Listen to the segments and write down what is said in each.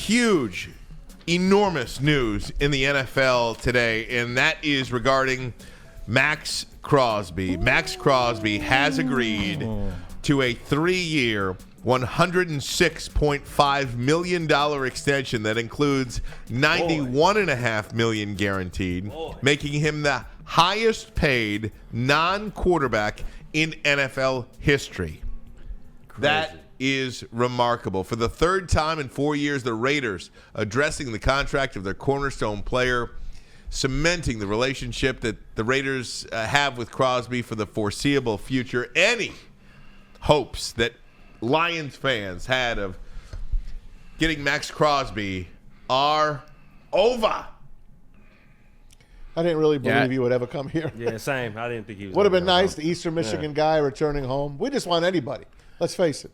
huge, enormous news in the NFL today, and that is regarding Maxx Crosby. Maxx Crosby has agreed to a 3-year, $106.5 million extension that includes $91.5 million guaranteed, making him the highest paid non-quarterback in NFL history. Crazy. That is remarkable. For the third time in 4 years, the Raiders addressing the contract of their cornerstone player, cementing the relationship that the Raiders have with Crosby for the foreseeable future. Any hopes that Lions fans had of getting Maxx Crosby are over. I didn't really believe he would ever come here. Yeah, same. I didn't think he was. Would have been nice, the Eastern Michigan guy returning home. We just want anybody. Let's face it.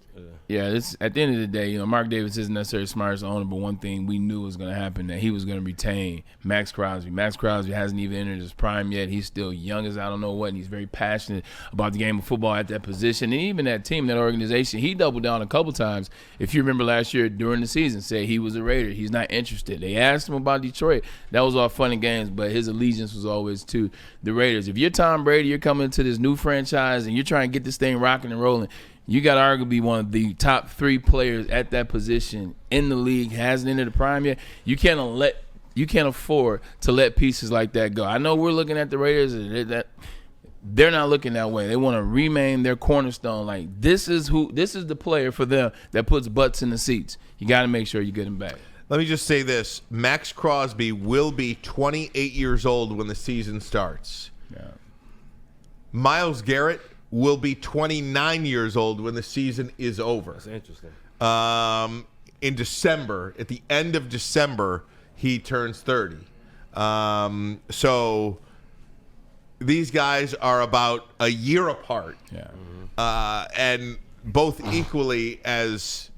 Yeah, it's, at the end of the day, Mark Davis isn't necessarily the smartest owner, but one thing we knew was going to happen, that he was going to retain Maxx Crosby. Maxx Crosby hasn't even entered his prime yet. He's still young as I don't know what, and he's very passionate about the game of football at that position. And even that team, that organization, he doubled down a couple times. If you remember last year during the season, said he was a Raider. He's not interested. They asked him about Detroit. That was all fun and games, but his allegiance was always to the Raiders. If you're Tom Brady, you're coming to this new franchise, and you're trying to get this thing rocking and rolling, you got arguably one of the top 3 players at that position in the league. Hasn't entered the prime yet. You can't afford to let pieces like that go. I know we're looking at the Raiders, and they're not looking that way. They want to remain their cornerstone. Like, this is the player for them that puts butts in the seats. You got to make sure you get him back. Let me just say this. Maxx Crosby will be 28 years old when the season starts. Yeah. Myles Garrett will be 29 years old when the season is over. That's interesting. In December, at the end of December, he turns 30. So these guys are about a year apart. Yeah. And both equally as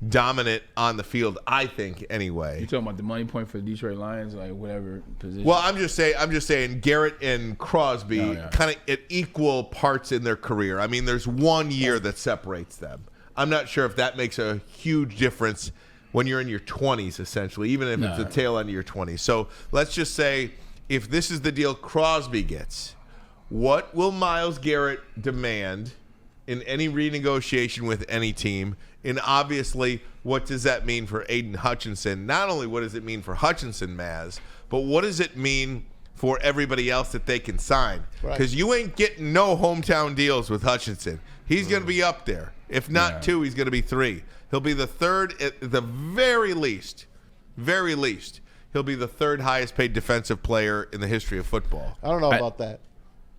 dominant on the field, I think, anyway. You talking about the money point for the Detroit Lions, like whatever position? Well, I'm just saying Garrett and Crosby kind of at equal parts in their career. I mean, there's 1 year that separates them. I'm not sure if that makes a huge difference when you're in your 20s, essentially, even if it's the tail end of your 20s. So let's just say, if this is the deal Crosby gets, what will Myles Garrett demand in any renegotiation with any team? And obviously, what does that mean for Aiden Hutchinson? Not only what does it mean for Hutchinson, Maz, but what does it mean for everybody else that they can sign? Because you ain't getting no hometown deals with Hutchinson. He's going to be up there. If not 2, he's going to be 3. He'll be the third at the very least. Very least. He'll be the 3rd highest paid defensive player in the history of football. I don't know about that.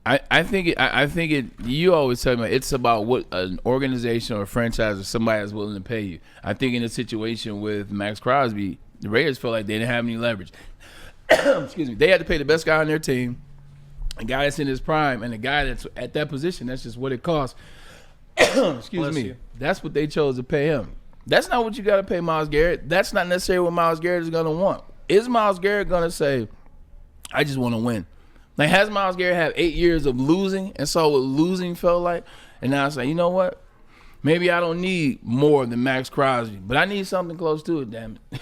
I think it. You always tell me it's about what an organization or a franchise or somebody is willing to pay you. I think in a situation with Maxx Crosby, the Raiders felt like they didn't have any leverage. Excuse me. They had to pay the best guy on their team, a guy that's in his prime, and a guy that's at that position. That's just what it costs. Excuse me. That's what they chose to pay him. That's not what you got to pay Myles Garrett. That's not necessarily what Myles Garrett is going to want. Is Myles Garrett going to say, I just want to win? Like, has Myles Garrett had 8 years of losing and saw what losing felt like? And now it's like, you know what? Maybe I don't need more than Maxx Crosby, but I need something close to it, damn it.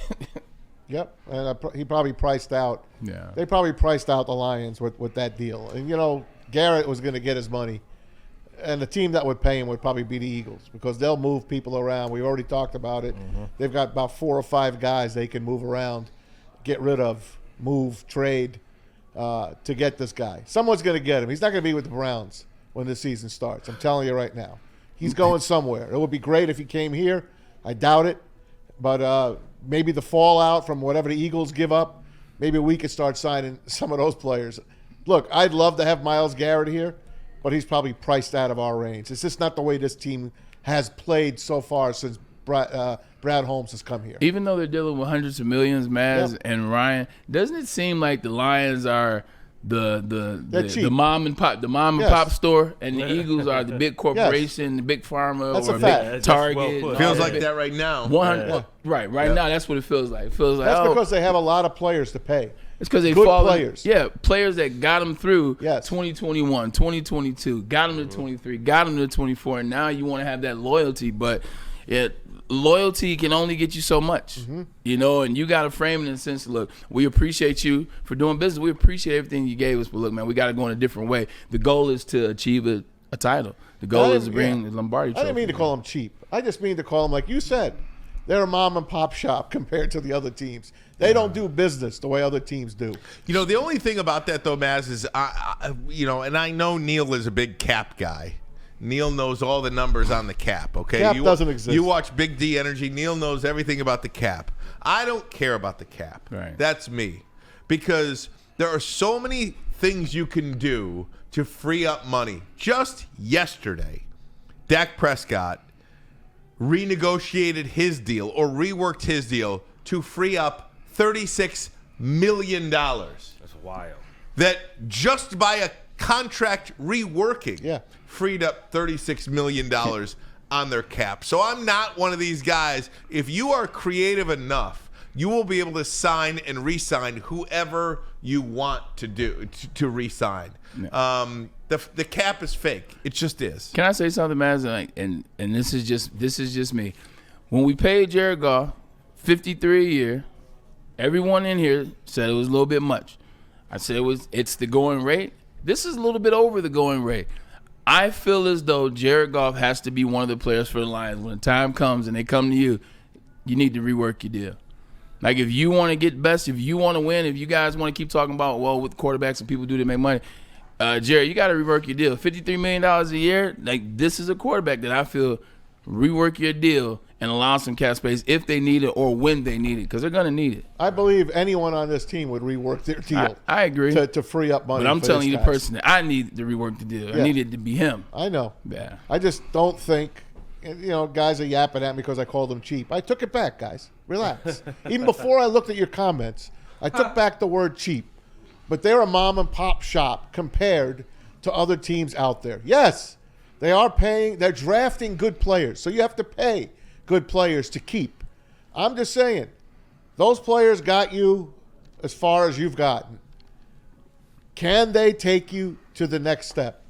Yep, and he probably priced out. Yeah. They probably priced out the Lions with that deal. And, Garrett was going to get his money. And the team that would pay him would probably be the Eagles, because they'll move people around. We already talked about it. Mm-hmm. They've got about 4 or 5 guys they can move around, get rid of, move, trade, to get this guy. Someone's going to get him. He's not going to be with the Browns when the season starts. I'm telling you right now. He's going somewhere. It would be great if he came here. I doubt it. But maybe the fallout from whatever the Eagles give up, maybe we could start signing some of those players. Look, I'd love to have Myles Garrett here, but he's probably priced out of our range. It's just not the way this team has played so far since Brad Holmes has come here. Even though they're dealing with hundreds of millions, Maz and Ryan, doesn't it seem like the Lions are the mom and pop store, and the Eagles are the big corporation, the big pharma, that's or a fact. big Target? Feels like that right now. 100, right now. That's what it feels like. It feels like that's because they have a lot of players to pay. It's because they good players. Yeah, players that got them through 2021, 2022, got them to 23, got them to 24, and now you want to have that loyalty. But loyalty can only get you so much, you know, and you got to frame it in the sense of, look, we appreciate you for doing business. We appreciate everything you gave us, but look, man, we got to go in a different way. The goal is to achieve a title. The goal is to bring the Lombardi Trophy. I didn't mean to call them cheap. I just mean to call them, like you said, they're a mom and pop shop compared to the other teams. They don't do business the way other teams do. You know, the only thing about that, though, Maz, is, you know, and I know Neil is a big cap guy. Neil knows all the numbers on the cap, okay? Cap doesn't exist. You watch Big D Energy. Neil knows everything about the cap. I don't care about the cap. Right. That's me. Because there are so many things you can do to free up money. Just yesterday, Dak Prescott renegotiated his deal or reworked his deal to free up $36 million. That's wild. That just by a contract reworking freed up $36 million on their cap. So I'm not one of these guys. If you are creative enough, you will be able to sign and re-sign whoever you want to re-sign. Yeah. The cap is fake. It just is. Can I say something, Maz? And this is just me. When we paid Jared Goff $53 a year, everyone in here said it was a little bit much. I said it's the going rate. This is a little bit over the going rate. I feel as though Jared Goff has to be one of the players for the Lions. When the time comes and they come to you, you need to rework your deal. Like, if you want to get best, if you want to win, if you guys want to keep talking about, well, with quarterbacks and people do to make money, Jared, you got to rework your deal. $53 million a year, like, this is a quarterback that I feel rework your deal and allow some cap space if they need it or when they need it, because they're going to need it. I believe anyone on this team would rework their deal. I agree. To free up money. But I'm for telling you, guys. the person that I need to rework the deal, I need it to be him. I know. Yeah. I just don't think, you know, guys are yapping at me because I called them cheap. I took it back, guys. Relax. Even before I looked at your comments, I took back the word cheap. But they're a mom and pop shop compared to other teams out there. Yes, they're drafting good players. So you have to pay good players to keep. I'm just saying, those players got you as far as you've gotten. Can they take you to the next step?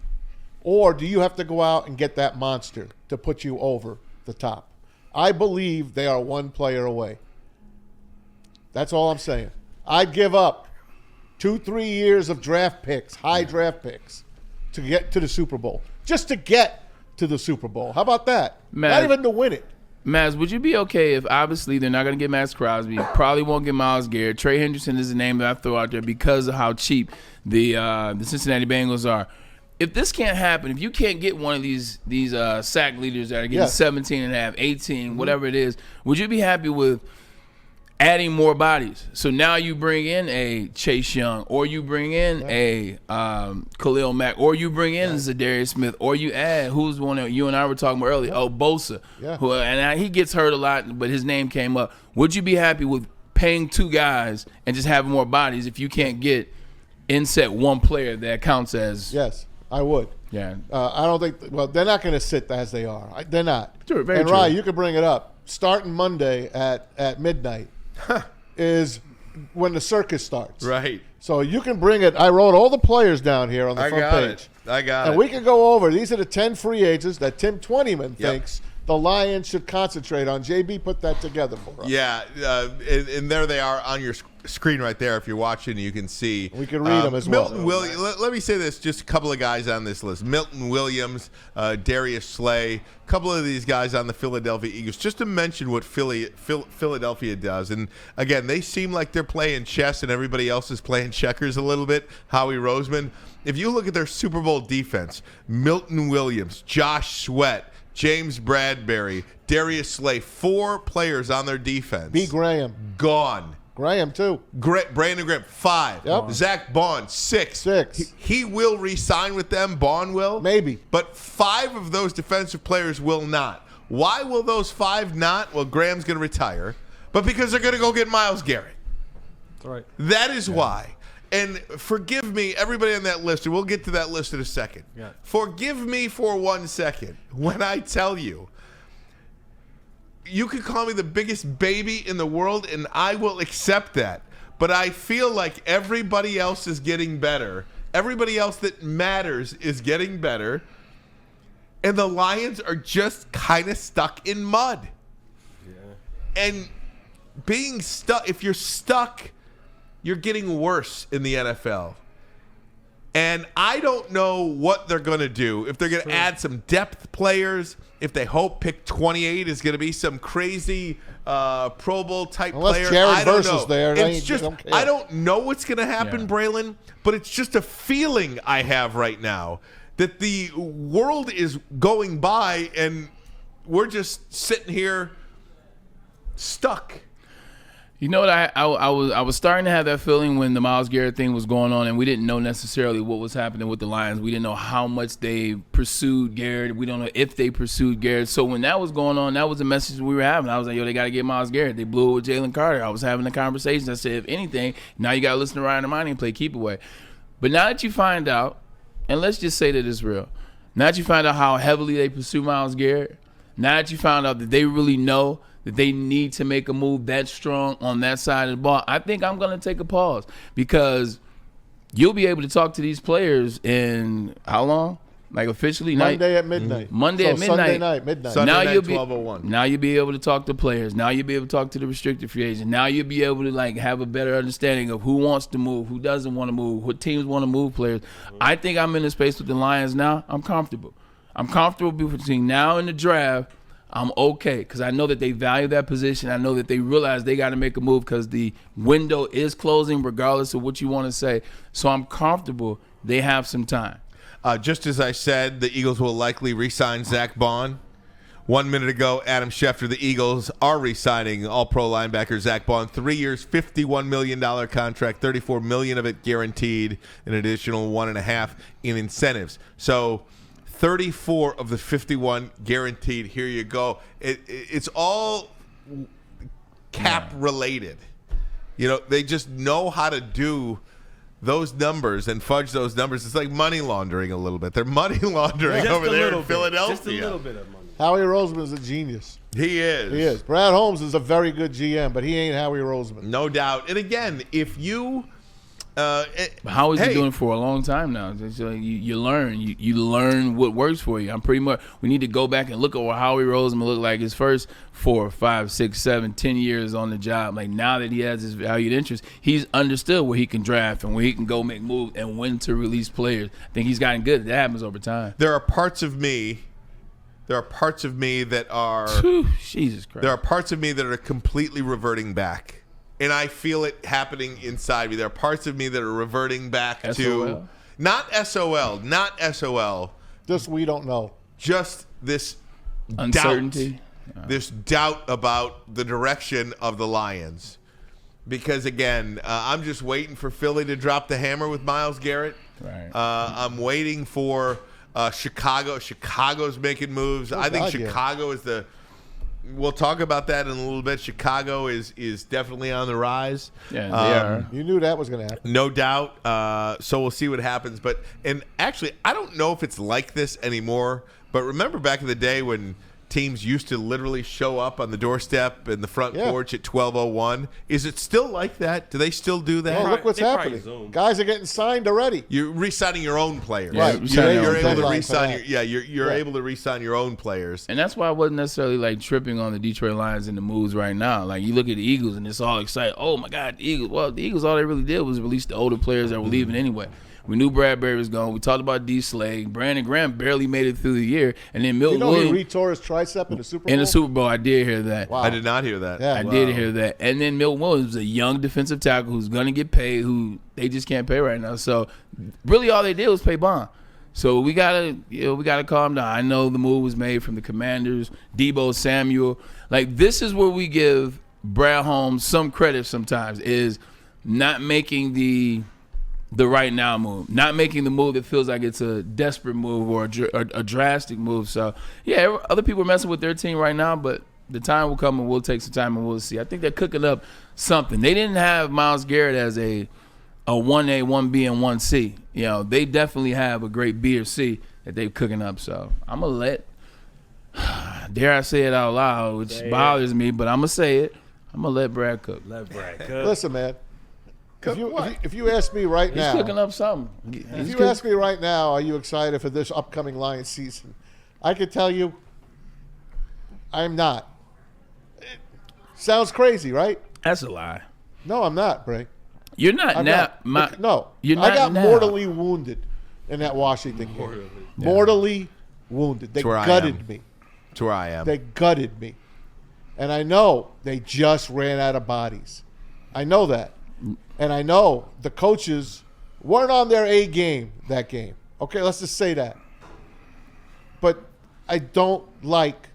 Or do you have to go out and get that monster to put you over the top? I believe they are one player away. That's all I'm saying. I'd give up 2-3 years of draft picks, high draft picks, to get to the Super Bowl. Just to get to the Super Bowl. How about that? Not even to win it. Maz, would you be okay if obviously they're not going to get Maxx Crosby, probably won't get Myles Garrett. Trey Hendrickson is the name that I throw out there because of how cheap the Cincinnati Bengals are. If this can't happen, if you can't get one of these sack leaders that are getting 17 and a half, 18, whatever it is, would you be happy with adding more bodies? So now you bring in a Chase Young, or you bring in a Khalil Mack, or you bring in Zadarius Smith, or you add, who's one that you and I were talking about earlier, Bosa, who, and he gets hurt a lot, but his name came up. Would you be happy with paying 2 guys and just having more bodies if you can't get inset one player that counts as? Yes, I would. Yeah. I don't think – well, they're not going to sit as they are. They're not. True, very and, true. Ryan, you could bring it up. Starting Monday at midnight is when the circus starts. Right. So you can bring it. I wrote all the players down here on the front page. I got it. And we can go over. These are the 10 free agents that Tim Twentyman thinks the Lions should concentrate on. JB put that together for us. Yeah, and there they are on your screen right there. If you're watching, you can see. We can read them as well. Let me say this, just a couple of guys on this list. Milton Williams, Darius Slay, a couple of these guys on the Philadelphia Eagles, just to mention what Philadelphia does. And, again, they seem like they're playing chess and everybody else is playing checkers a little bit. Howie Roseman. If you look at their Super Bowl defense, Milton Williams, Josh Sweat, James Bradbury, Darius Slay, 4 players on their defense. B. Graham. Gone. Graham, too. Brandon Graham, 5. Yep. Zach Bond, 6. He will re-sign with them. Bond will. Maybe. But 5 of those defensive players will not. Why will those 5 not? Well, Graham's going to retire. But because they're going to go get Myles Garrett. That's right. That is why. And forgive me, everybody on that list, and we'll get to that list in a second. Yeah. Forgive me for 1 second when I tell you, you could call me the biggest baby in the world, and I will accept that. But I feel like everybody else is getting better. Everybody else that matters is getting better. And the Lions are just kind of stuck in mud. And being stuck, if you're stuck, you're getting worse in the NFL. And I don't know what they're going to do. If they're going to add some depth players, if they hope pick 28 is going to be some crazy Pro Bowl type player. I don't know. It's just, I don't know what's going to happen, Braylon, but it's just a feeling I have right now that the world is going by and we're just sitting here stuck. You know what? I was starting to have that feeling when the Myles Garrett thing was going on, and we didn't know necessarily what was happening with the Lions. We didn't know how much they pursued Garrett. We don't know if they pursued Garrett. So when that was going on, that was the message we were having. I was like, yo, they got to get Myles Garrett. They blew it with Jalen Carter. I was having the conversations. I said, if anything, now you got to listen to Ryan Ermanni and play keep away. But now that you find out, and let's just say that it's real, now that you find out how heavily they pursue Myles Garrett, now that you found out that they really know that they need to make a move that strong on that side of the ball, I think I'm going to take a pause because you'll be able to talk to these players in how long? Like officially? Monday at midnight. Monday at midnight. Sunday night, midnight. Sunday now night, you'll be 12:01. Now you'll be able to talk to players. Now you'll be able to talk to the restricted free agent. Now you'll be able to like have a better understanding of who wants to move, who doesn't want to move, what teams want to move players. I think I'm in a space with the Lions now. I'm comfortable. I'm comfortable between now and the draft. I'm okay because I know that they value that position. I know that they realize they got to make a move because the window is closing regardless of what you want to say. So I'm comfortable. They have some time. Just as I said, the Eagles will likely re-sign Zach Bond. 1 minute ago, Adam Schefter, the Eagles are re-signing all-pro linebacker Zach Bond. 3 years, $51 million contract, $34 million of it guaranteed, an additional $1.5 million in incentives. So 34 of the 51 guaranteed. Here you go. It's all cap related. You know, they just know how to do those numbers and fudge those numbers. It's like money laundering a little bit. They're money laundering over there in Philadelphia. Just a little bit of money. Howie Roseman is a genius. He is. He is. Brad Holmes is a very good GM, but he ain't Howie Roseman. No doubt. And again, if you How is he doing it for a long time now? So you learn. You learn what works for you. I'm pretty much. We need to go back and look at what Howie Roseman looked like his first 4, 5, 6, 7, 10 years on the job. Like now that he has his valued interest, he's understood where he can draft and where he can go make moves and when to release players. I think he's gotten good. That happens over time. There are parts of me that are Jesus Christ. There are parts of me that are completely reverting back. And I feel it happening inside me. There are parts of me that are reverting back to not SOL. Just we don't know. Just this uncertainty. This doubt about the direction of the Lions. Because again, I'm just waiting for Philly to drop the hammer with Myles Garrett. Right. I'm waiting for Chicago. Chicago's making moves. I think Chicago is the. We'll talk about that in a little bit. Chicago is definitely on the rise. Yeah, they are. You knew that was going to happen. No doubt. So we'll see what happens. And actually, I don't know if it's like this anymore. But remember back in the day when teams used to literally show up on the doorstep in the front porch at 12:01. Is it still like that? Do they still do that? Well, look what's happening. Guys are getting signed already. You're re-signing your own players. Right. You're able to re-sign you're able to re-sign your own players. And that's why I wasn't necessarily like tripping on the Detroit Lions and the moves right now. Like you look at the Eagles and it's all exciting. Oh my God, the Eagles. Well, the Eagles, all they really did was release the older players that were leaving anyway. We knew Bradbury was gone. We talked about D. Slade. Brandon Graham barely made it through the year. And then Milton Williams. He re-tore his tricep in the Super Bowl? In the Super Bowl, I did hear that. Wow. I did not hear that. Yeah. I did hear that. And then Milton Williams was a young defensive tackle who's going to get paid, who they just can't pay right now. So really all they did was pay Bond. So we gotta calm down. I know the move was made from the Commanders, Debo Samuel. Like this is where we give Brad Holmes some credit sometimes, is not making the right now move, not making the move that feels like it's a desperate move or a drastic move. So, yeah, other people are messing with their team right now, but the time will come and we'll take some time and we'll see. I think they're cooking up something. They didn't have Myles Garrett as a 1A, 1B, and 1C. You know, they definitely have a great B or C that they're cooking up. So, I'm going to dare I say it out loud, which bothers me, but I'm going to say it. I'm going to let Brad cook. Let Brad cook. Listen, man. If you ask me right now, he's cooking up something. If you ask me right now, are you excited for this upcoming Lions season? I can tell you, I'm not. Sounds crazy, right? That's a lie. No, I'm not, Bray. You're not I'm now. not. No, You're I not got now. mortally wounded in that Washington game. Mortally wounded. They That's where I gutted am. me. That's where I am. They gutted me. And I know they just ran out of bodies. I know that. And I know the coaches weren't on their A game that game. Okay, let's just say that. But I don't like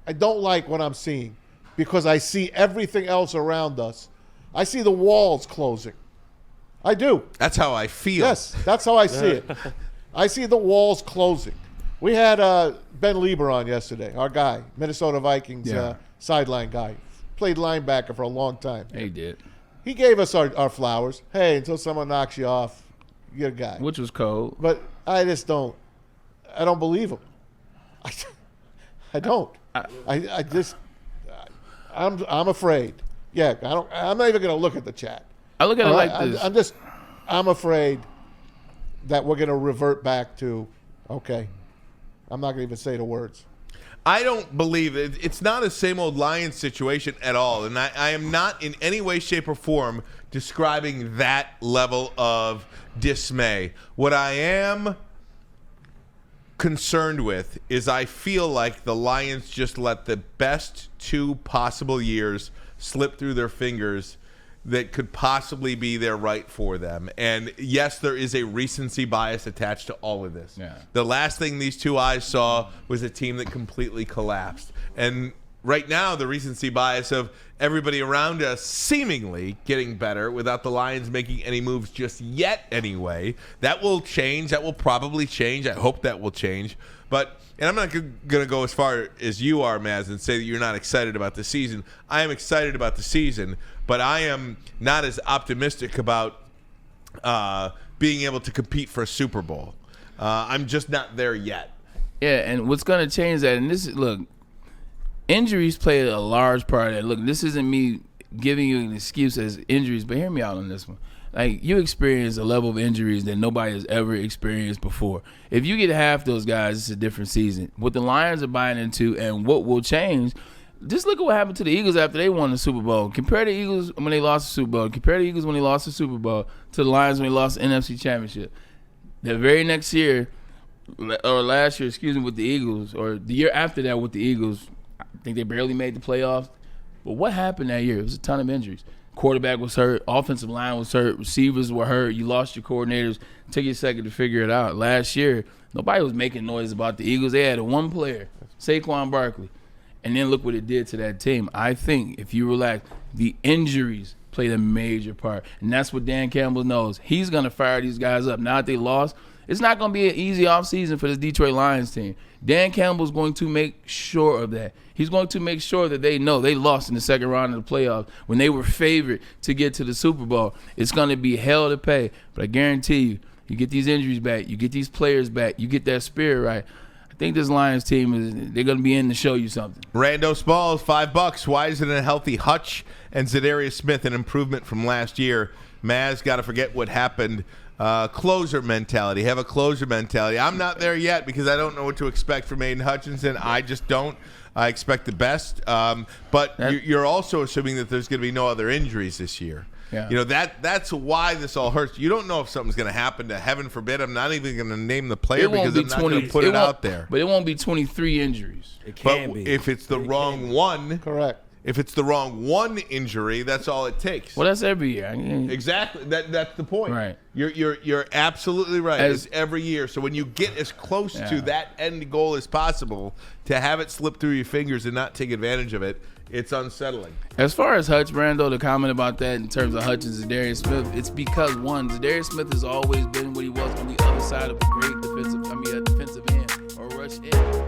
what I'm seeing because I see everything else around us. I see the walls closing. I do. That's how I feel. Yes, that's how I see it. I see the walls closing. We had Ben Lieber on yesterday, our guy, Minnesota Vikings sideline guy. Played linebacker for a long time. He did. He gave us our flowers. Hey, until someone knocks you off, you're a guy. Which was cold. But I just don't. I don't believe him. I don't. I'm afraid. Yeah, I'm not even going to look at the chat. I look at it like this. I'm afraid that we're going to revert back to, okay, I'm not going to even say the words. I don't believe it. It's not a same old Lions situation at all. And I am not in any way, shape, or form describing that level of dismay. What I am concerned with is I feel like the Lions just let the best 2 possible years slip through their fingers that could possibly be their right for them. And yes, there is a recency bias attached to all of this. Yeah. The last thing these 2 eyes saw was a team that completely collapsed. And right now, the recency bias of everybody around us seemingly getting better without the Lions making any moves just yet anyway, that will change. That will probably change. I hope that will change. But and I'm not going to go as far as you are, Maz, and say that you're not excited about the season. I am excited about the season, but I am not as optimistic about being able to compete for a Super Bowl. I'm just not there yet. Yeah, and what's going to change that, and this is, look, injuries play a large part of that. Look, this isn't me giving you an excuse as injuries, but hear me out on this one. Like, you experience a level of injuries that nobody has ever experienced before. If you get half those guys, it's a different season. What the Lions are buying into and what will change, just look at what happened to the Eagles after they won the Super Bowl. Compare the Eagles when they lost the Super Bowl. Compare the Eagles when they lost the Super Bowl to the Lions when they lost the NFC Championship. The very next year, or last year, with the Eagles, or the year after that with the Eagles, I think they barely made the playoffs. But what happened that year? It was a ton of injuries. Quarterback was hurt. Offensive line was hurt. Receivers were hurt. You lost your coordinators. It took you a second to figure it out. Last year, nobody was making noise about the Eagles. They had one player, Saquon Barkley. And then look what it did to that team. I think if you relax, the injuries played a major part. And that's what Dan Campbell knows. He's going to fire these guys up. Now that they lost, it's not going to be an easy offseason for this Detroit Lions team. Dan Campbell's going to make sure of that. He's going to make sure that they know they lost in the second round of the playoffs when they were favored to get to the Super Bowl. It's going to be hell to pay. But I guarantee you, you get these injuries back, you get these players back, you get that spirit right. I think this Lions team, they're going to be in to show you something. Rando Smalls, $5. Why isn't a healthy Hutch and Zadarius Smith an improvement from last year? Maz, got to forget what happened. Closer mentality. Have a closer mentality. I'm not there yet because I don't know what to expect from Aiden Hutchinson. I just don't. I expect the best. But you're also assuming that there's going to be no other injuries this year. Yeah. You know, that's why this all hurts. You don't know if something's going to happen. To heaven forbid, I'm not even going to name the player because I'm not going to put it out there. But it won't be 23 injuries. It can but be. If it's the wrong one. Correct. If it's the wrong one injury, that's all it takes. Well, that's every year. Exactly. That's the point. Right. You're absolutely right. It's every year. So when you get as close to that end goal as possible, to have it slip through your fingers and not take advantage of it, it's unsettling. As far as Hutch, Brando, the comment about that in terms of Hutch and Zadarius Smith, it's because, one, Zadarius Smith has always been what he was on the other side of a great defensive end or rush end.